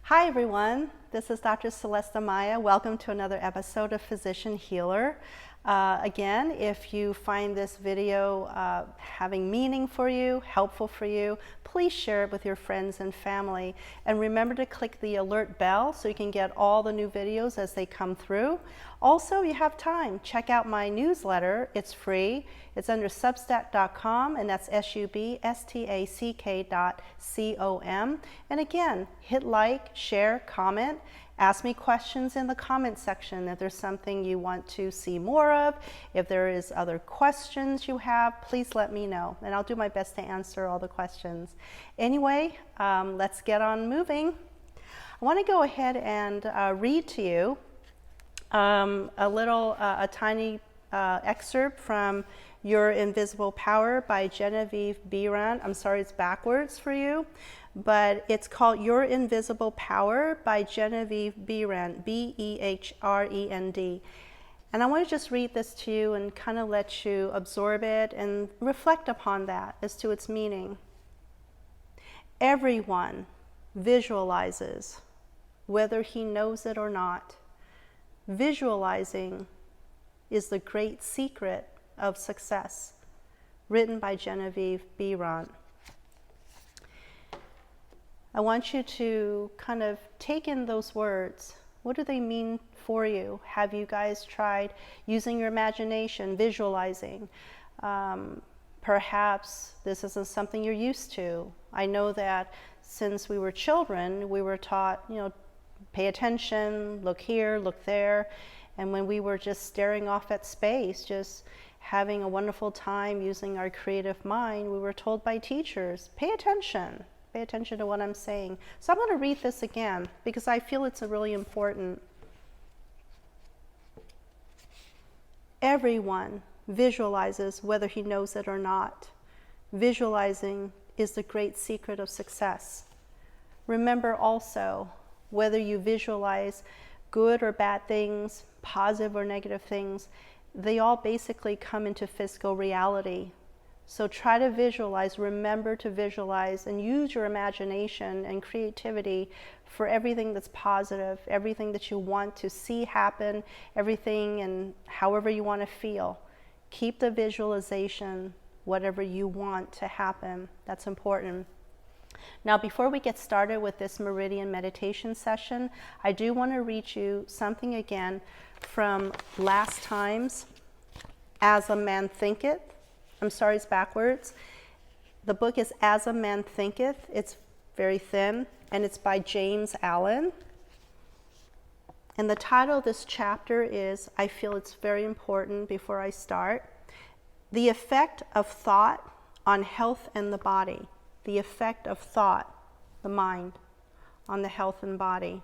Hi everyone, this is Dr. Celeste Amaya. Welcome to another episode of Physician Healer. Again, if you find this video having meaning for you, helpful for you, please share it with your friends and family. And remember to click the alert bell so you can get all the new videos as they come through. Also, you have time, check out my newsletter. It's free. It's under substack.com, and that's substack.com. And again, hit like, share, comment. Ask me questions in the comment section if there's something you want to see more of. If there is other questions you have, please let me know, and I'll do my best to answer all the questions. Anyway, let's get on moving. I want to go ahead and read to you a tiny excerpt from Your Invisible Power by Genevieve Behrend. I'm sorry, it's backwards for you, but it's called Your Invisible Power by Genevieve Behrend, B-E-H-R-E-N-D. And I want to just read this to you and kind of let you absorb it and reflect upon that as to its meaning. Everyone visualizes, whether he knows it or not. Visualizing is the great secret of success. Written by Genevieve Behrend. I want you to kind of take in those words. What do they mean for you? Have you guys tried using your imagination, visualizing? Perhaps this isn't something you're used to. I know that since we were children, we were taught, pay attention, look here, look there. And when we were just staring off at space, just having a wonderful time using our creative mind, we were told by teachers, pay attention to what I'm saying. So I'm going to read this again because I feel it's really important. Everyone visualizes whether he knows it or not. Visualizing is the great secret of success. Remember also, whether you visualize good or bad things, positive or negative things, they all basically come into physical reality. So try to visualize, remember to visualize, and use your imagination and creativity for everything that's positive, everything that you want to see happen, everything and however you want to feel. Keep the visualization, whatever you want to happen. That's important. Now, before we get started with this Meridian meditation session, I do want to read you something again from last time's As a Man Thinketh. I'm sorry, it's backwards. The book is As a Man Thinketh. It's very thin, and it's by James Allen. And the title of this chapter is, I feel it's very important before I start, The Effect of Thought on Health and the Body. The effect of thought, the mind, on the health and body.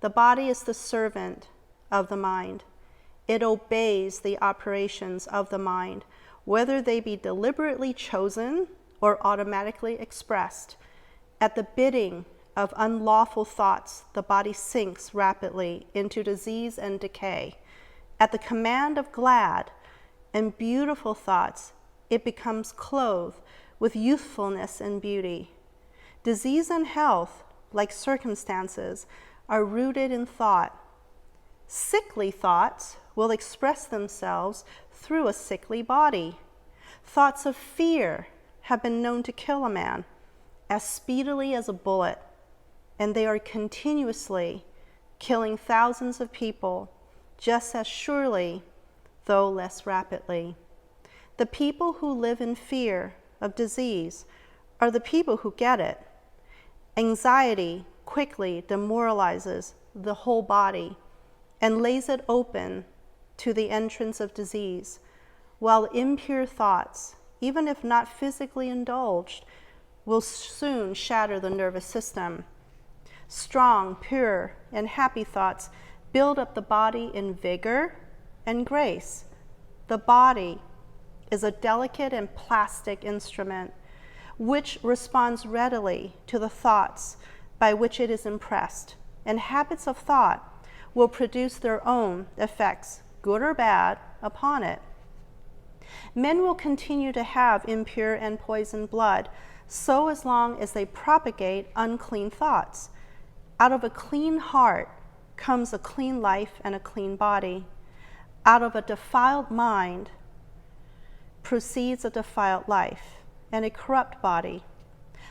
The body is the servant of the mind. It obeys the operations of the mind, whether they be deliberately chosen or automatically expressed. At the bidding of unlawful thoughts, the body sinks rapidly into disease and decay. At the command of glad and beautiful thoughts, it becomes clothed with youthfulness and beauty. Disease and health, like circumstances, are rooted in thought. Sickly thoughts will express themselves through a sickly body. Thoughts of fear have been known to kill a man as speedily as a bullet, and they are continuously killing thousands of people just as surely, though less rapidly. The people who live in fear of disease are the people who get it. Anxiety quickly demoralizes the whole body and lays it open to the entrance of disease, while impure thoughts, even if not physically indulged, will soon shatter the nervous system. Strong, pure, and happy thoughts build up the body in vigor and grace. The body is a delicate and plastic instrument which responds readily to the thoughts by which it is impressed, and habits of thought will produce their own effects, good or bad, upon it. Men will continue to have impure and poisoned blood so as long as they propagate unclean thoughts. Out of a clean heart comes a clean life and a clean body. Out of a defiled mind proceeds a defiled life and a corrupt body.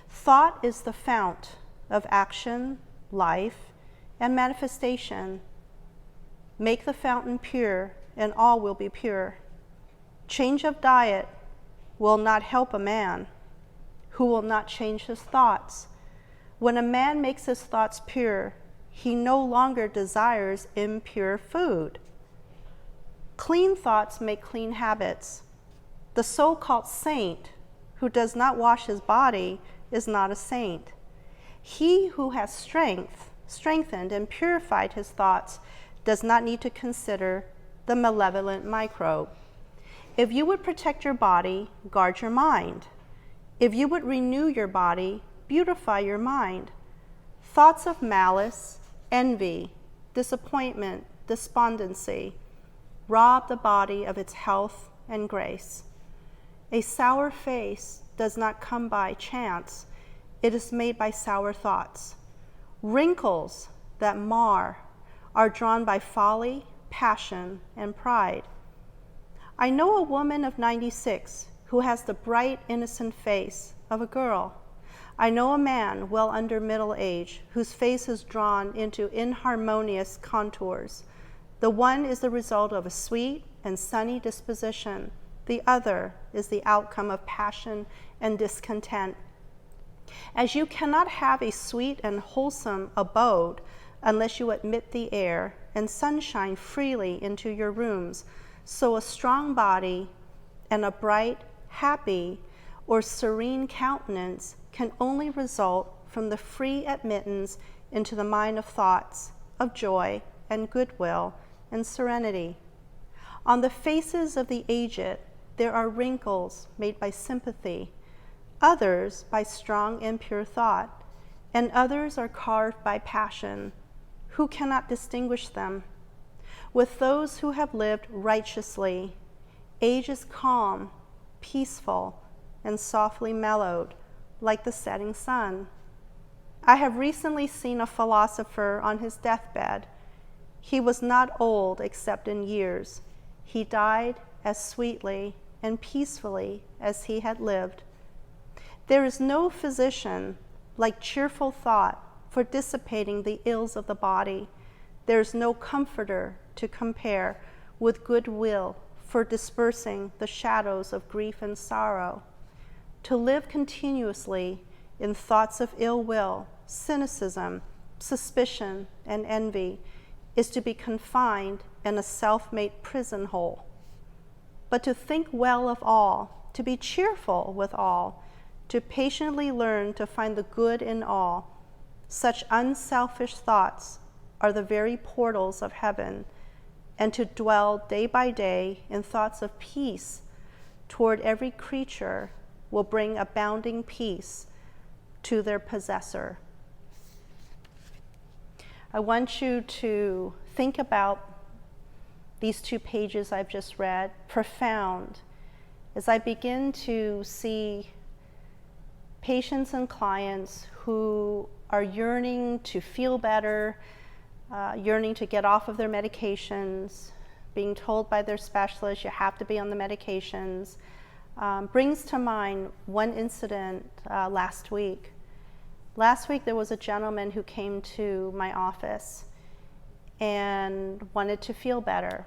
Thought is the fount of action, life, and manifestation. Make the fountain pure, and all will be pure. Change of diet will not help a man who will not change his thoughts. When a man makes his thoughts pure, he no longer desires impure food. Clean thoughts make clean habits. The so-called saint who does not wash his body is not a saint. He who has strengthened and purified his thoughts does not need to consider the malevolent microbe. If you would protect your body, guard your mind. If you would renew your body, beautify your mind. Thoughts of malice, envy, disappointment, despondency rob the body of its health and grace. A sour face does not come by chance. It is made by sour thoughts. Wrinkles that mar are drawn by folly, passion, and pride. I know a woman of 96 who has the bright, innocent face of a girl. I know a man well under middle age whose face is drawn into inharmonious contours. The one is the result of a sweet and sunny disposition. The other is the outcome of passion and discontent. As you cannot have a sweet and wholesome abode unless you admit the air and sunshine freely into your rooms, so a strong body and a bright, happy, or serene countenance can only result from the free admittance into the mind of thoughts of joy and goodwill and serenity. On the faces of the aged, there are wrinkles made by sympathy, others by strong impure thought, and others are carved by passion. Who cannot distinguish them? With those who have lived righteously, age is calm, peaceful, and softly mellowed, like the setting sun. I have recently seen a philosopher on his deathbed. He was not old except in years. He died as sweetly and peacefully as he had lived. There is no physician like cheerful thought for dissipating the ills of the body. There is no comforter to compare with goodwill for dispersing the shadows of grief and sorrow. To live continuously in thoughts of ill will, cynicism, suspicion, and envy is to be confined in a self-made prison hole. But to think well of all, to be cheerful with all, to patiently learn to find the good in all, such unselfish thoughts are the very portals of heaven, and to dwell day by day in thoughts of peace toward every creature will bring abounding peace to their possessor. I want you to think about these 2 pages I've just read, profound, as I begin to see patients and clients who are yearning to feel better, yearning to get off of their medications, being told by their specialist you have to be on the medications, brings to mind one incident last week. Last week there was a gentleman who came to my office and wanted to feel better,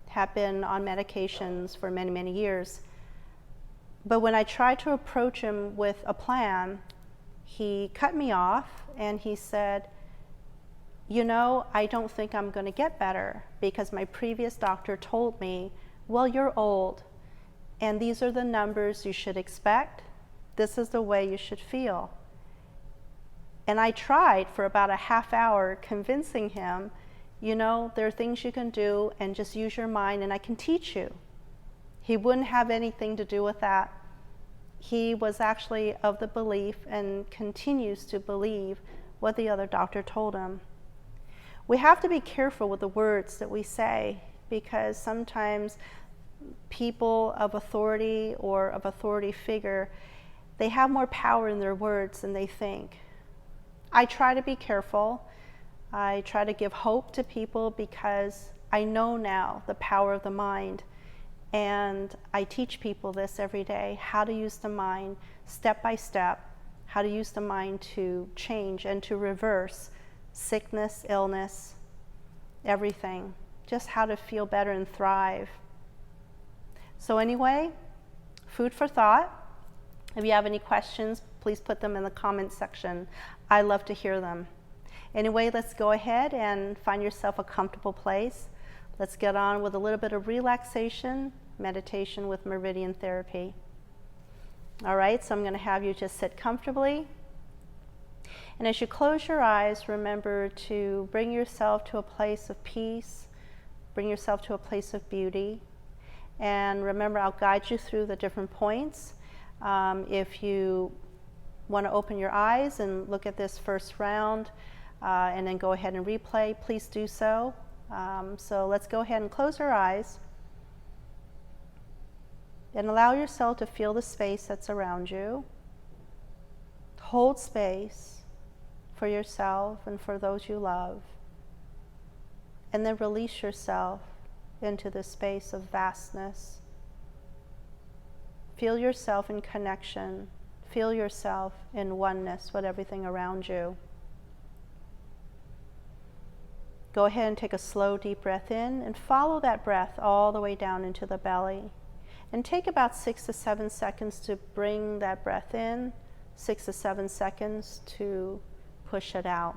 had been on medications for many, many years. But when I tried to approach him with a plan, he cut me off and he said, "You know, I don't think I'm going to get better because my previous doctor told me, well, you're old and these are the numbers you should expect. This is the way you should feel." And I tried for about a half hour convincing him, you know, there are things you can do and just use your mind and I can teach you. He wouldn't have anything to do with that. He was actually of the belief and continues to believe what the other doctor told him. We have to be careful with the words that we say because sometimes people of authority or of authority figure They have more power in their words than they think. I try to be careful. I try to give hope to people because I know now the power of the mind. And I teach people this every day, how to use the mind step by step, how to use the mind to change and to reverse sickness, illness, everything. Just how to feel better and thrive. So anyway, food for thought. If you have any questions, please put them in the comments section. I love to hear them. Anyway, let's go ahead and find yourself a comfortable place. Let's get on with a little bit of relaxation, meditation with Meridian therapy. All right, so I'm going to have you just sit comfortably. And as you close your eyes, remember to bring yourself to a place of peace, bring yourself to a place of beauty. And remember, I'll guide you through the different points. If you want to open your eyes and look at this first round and then go ahead and replay, please do so. So let's go ahead and close our eyes and allow yourself to feel the space that's around you. Hold space for yourself and for those you love. And then release yourself into the space of vastness. Feel yourself in connection. Feel yourself in oneness with everything around you. Go ahead and take a slow, deep breath in and follow that breath all the way down into the belly. And take about 6 to 7 seconds to bring that breath in, 6 to 7 seconds to push it out.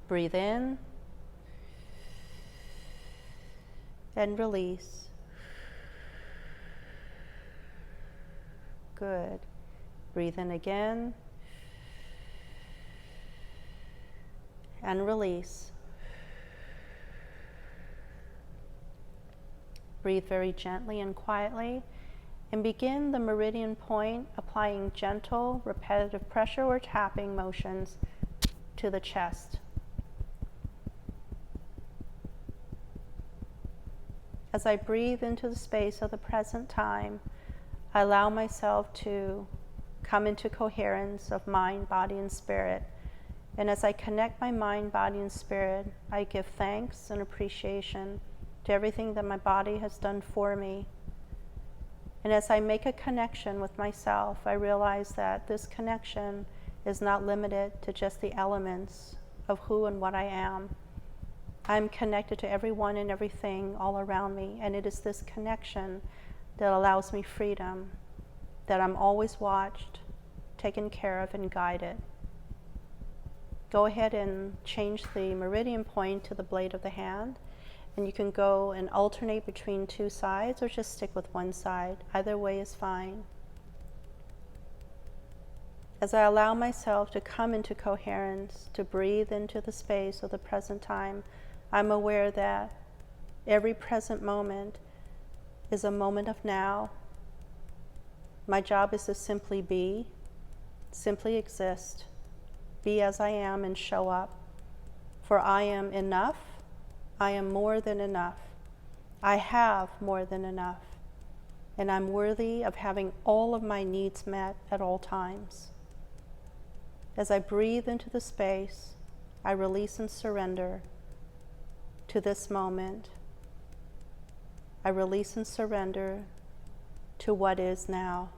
Breathe in and release. Good. Breathe in again and release. Breathe very gently and quietly and begin the meridian point, applying gentle, repetitive pressure or tapping motions to the chest. As I breathe into the space of the present time, I allow myself to come into coherence of mind, body, and spirit. And as I connect my mind, body, and spirit, I give thanks and appreciation to everything that my body has done for me. And as I make a connection with myself, I realize that this connection is not limited to just the elements of who and what I am. I'm connected to everyone and everything all around me, and it is this connection that allows me freedom, that I'm always watched, taken care of, and guided. Go ahead and change the meridian point to the blade of the hand, and you can go and alternate between two sides or just stick with one side. Either way is fine. As I allow myself to come into coherence, to breathe into the space of the present time, I'm aware that every present moment is a moment of now. My job is to simply be, simply exist, be as I am and show up. For I am enough. I am more than enough. I have more than enough. And I'm worthy of having all of my needs met at all times. As I breathe into the space, I release and surrender to this moment. I release and surrender to what is now.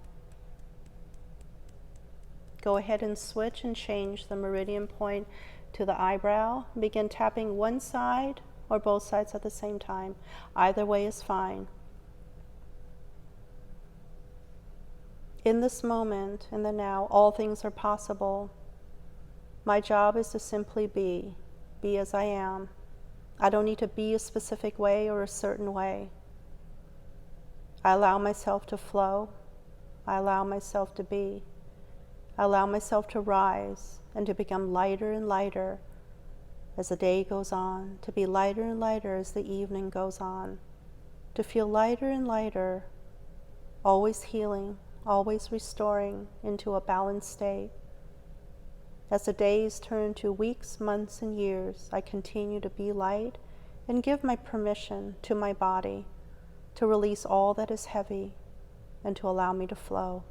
Go ahead and switch and change the meridian point to the eyebrow. Begin tapping one side or both sides at the same time. Either way is fine. In this moment, in the now, all things are possible. My job is to simply be as I am. I don't need to be a specific way or a certain way. I allow myself to flow. I allow myself to be. I allow myself to rise and to become lighter and lighter as the day goes on, to be lighter and lighter as the evening goes on, to feel lighter and lighter, always healing, always restoring into a balanced state. As the days turn to weeks, months, and years, I continue to be light and give my permission to my body to release all that is heavy and to allow me to flow.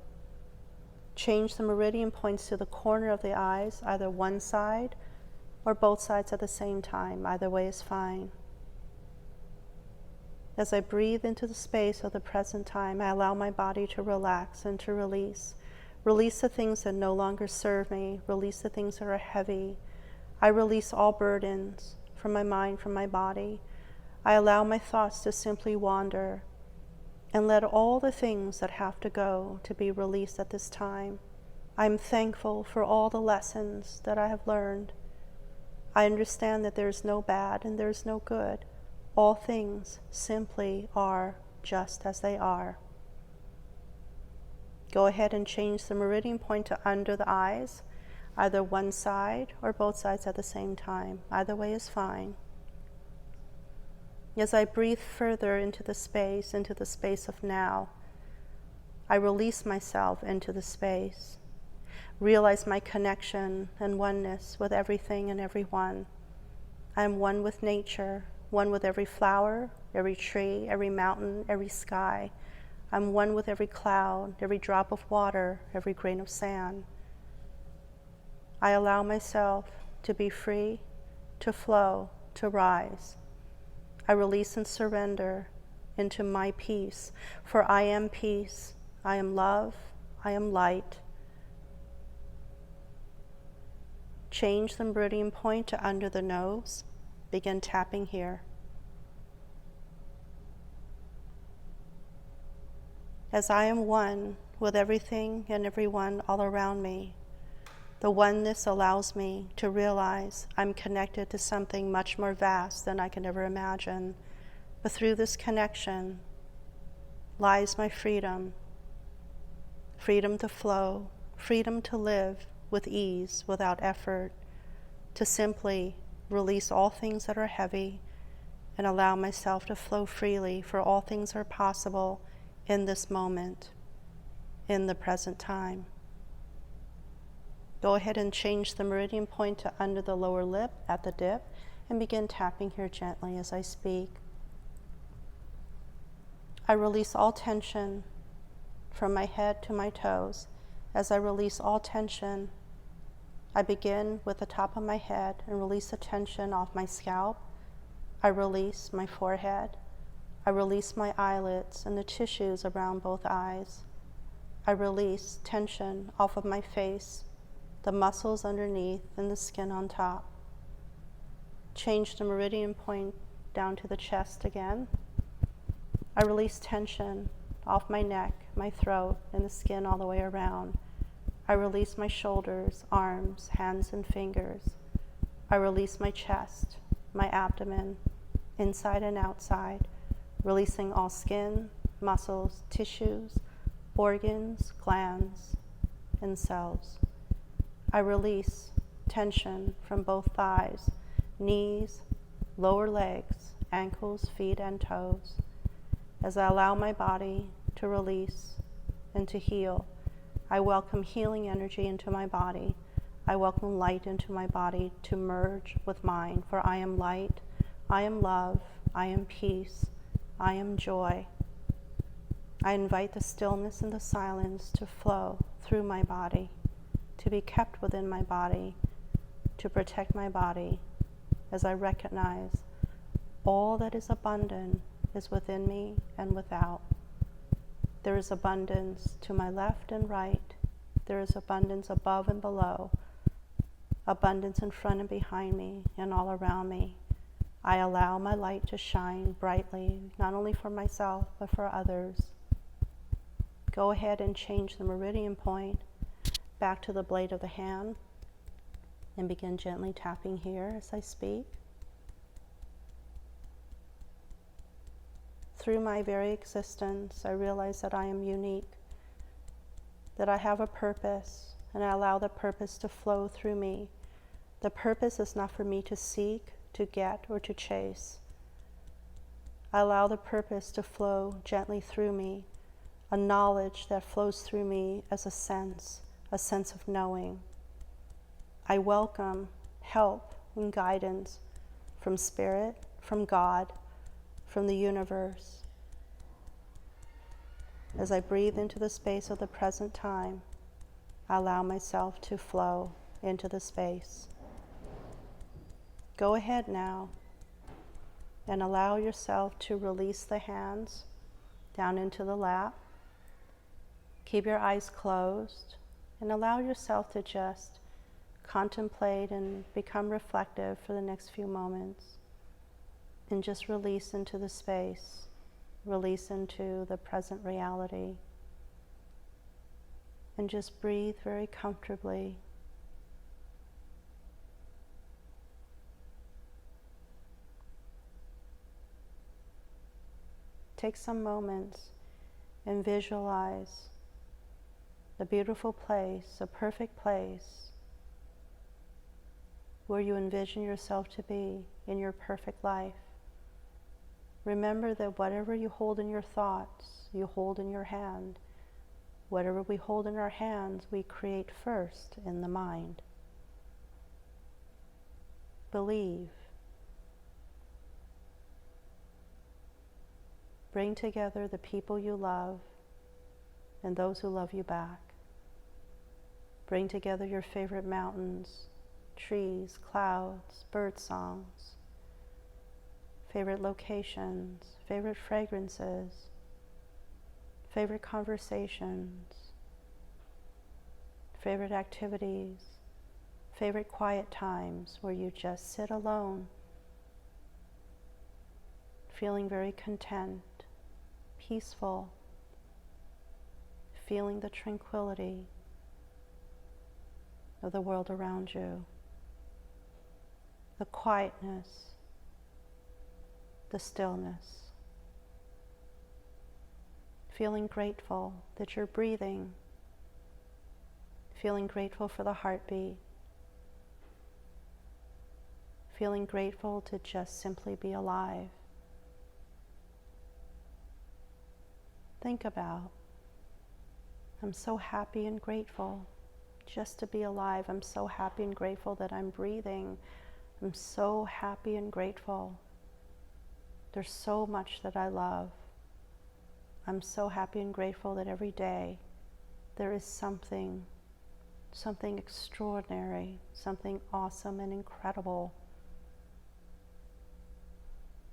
Change the meridian points to the corner of the eyes, either one side or both sides at the same time. Either way is fine. As I breathe into the space of the present time, I allow my body to relax and to release. Release the things that no longer serve me. Release the things that are heavy. I release all burdens from my mind, from my body. I allow my thoughts to simply wander and let all the things that have to go to be released at this time. I'm thankful for all the lessons that I have learned. I understand that there's no bad and there's no good. All things simply are just as they are. Go ahead and change the meridian point to under the eyes, either one side or both sides at the same time. Either way is fine. As I breathe further into the space of now, I release myself into the space. Realize my connection and oneness with everything and everyone. I am one with nature, one with every flower, every tree, every mountain, every sky. I'm one with every cloud, every drop of water, every grain of sand. I allow myself to be free, to flow, to rise. I release and surrender into my peace, for I am peace, I am love, I am light. Change the meridian point to under the nose. Begin tapping here. As I am one with everything and everyone all around me, the oneness allows me to realize I'm connected to something much more vast than I can ever imagine. But through this connection lies my freedom. Freedom to flow, freedom to live with ease, without effort, to simply release all things that are heavy and allow myself to flow freely, for all things are possible in this moment, in the present time. Go ahead and change the meridian point to under the lower lip at the dip and begin tapping here gently as I speak. I release all tension from my head to my toes. As I release all tension, I begin with the top of my head and release the tension off my scalp. I release my forehead. I release my eyelids and the tissues around both eyes. I release tension off of my face, the muscles underneath and the skin on top. Change the meridian point down to the chest again. I release tension off my neck, my throat, and the skin all the way around. I release my shoulders, arms, hands, and fingers. I release my chest, my abdomen, inside and outside, releasing all skin, muscles, tissues, organs, glands, and cells. I release tension from both thighs, knees, lower legs, ankles, feet, and toes. As I allow my body to release and to heal, I welcome healing energy into my body. I welcome light into my body to merge with mine, for I am light, I am love, I am peace, I am joy. I invite the stillness and the silence to flow through my body, to be kept within my body, to protect my body, as I recognize all that is abundant is within me and without. There is abundance to my left and right. There is abundance above and below, abundance in front and behind me and all around me. I allow my light to shine brightly, not only for myself, but for others. Go ahead and change the meridian point back to the blade of the hand and begin gently tapping here as I speak. Through my very existence, I realize that I am unique, that I have a purpose, and I allow the purpose to flow through me. The purpose is not for me to seek, to get, or to chase. I allow the purpose to flow gently through me, a knowledge that flows through me as a sense of knowing. I welcome help and guidance from Spirit, from God, from the universe. As I breathe into the space of the present time, allow myself to flow into the space. Go ahead now and allow yourself to release the hands down into the lap. Keep your eyes closed and allow yourself to just contemplate and become reflective for the next few moments. And just release into the space, release into the present reality. And just breathe very comfortably. Take some moments and visualize the beautiful place, a perfect place where you envision yourself to be in your perfect life. Remember that whatever you hold in your thoughts, you hold in your hand. Whatever we hold in our hands, we create first in the mind. Believe. Bring together the people you love and those who love you back. Bring together your favorite mountains, trees, clouds, bird songs, favorite locations, favorite fragrances, favorite conversations, favorite activities, favorite quiet times where you just sit alone, feeling very content, peaceful, feeling the tranquility of the world around you, the quietness, the stillness, feeling grateful that you're breathing, feeling grateful for the heartbeat, feeling grateful to just simply be alive. Think about, I'm so happy and grateful just to be alive. I'm so happy and grateful that I'm breathing. I'm so happy and grateful. There's so much that I love. I'm so happy and grateful that every day there is something extraordinary, something awesome and incredible.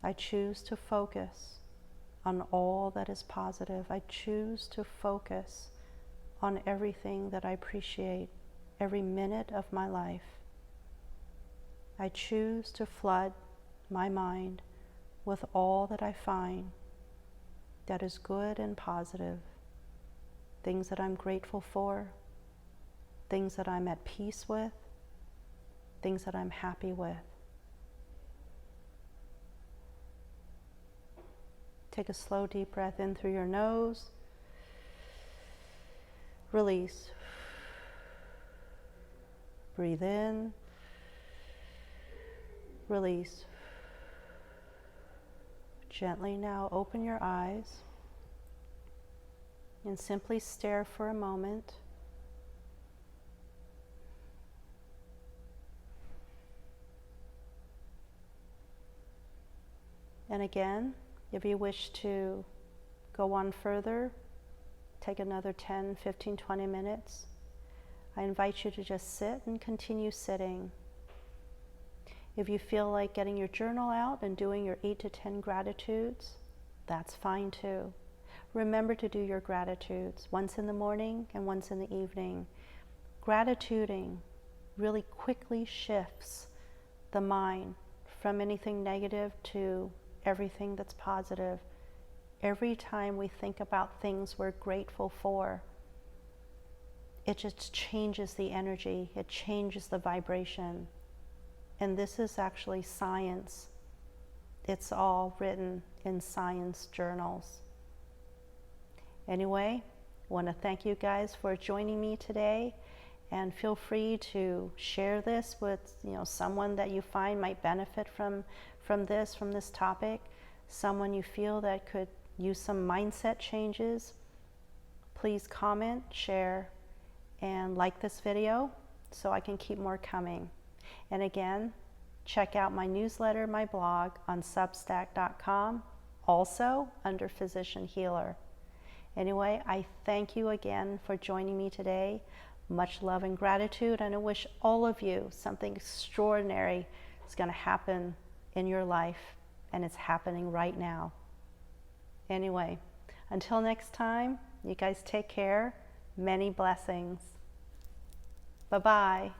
I choose to focus on all that is positive. I choose to focus on everything that I appreciate, every minute of my life. I choose to flood my mind with all that I find that is good and positive, things that I'm grateful for, things that I'm at peace with, things that I'm happy with. Take a slow, deep breath in through your nose. Release. Breathe in. Release. Gently now open your eyes and simply stare for a moment. And again, if you wish to go on further, take another 10, 15, 20 minutes. I invite you to just sit and continue sitting. If you feel like getting your journal out and doing your 8 to 10 gratitudes, that's fine too. Remember to do your gratitudes once in the morning and once in the evening. Gratituding really quickly shifts the mind from anything negative to everything that's positive. Every time we think about things we're grateful for, it just changes the energy, it changes the vibration. And this is actually science. It's all written in science journals. Anyway, I want to thank you guys for joining me today, and feel free to share this with someone that you find might benefit from this topic, someone you feel that could use some mindset changes. Please comment, share, and like this video so I can keep more coming. And again, check out my newsletter, my blog on substack.com, also under Physician Healer. Anyway, I thank you again for joining me today. Much love and gratitude, and I wish all of you something extraordinary is going to happen in your life, and it's happening right now. Anyway, until next time, you guys take care. Many blessings. Bye-bye.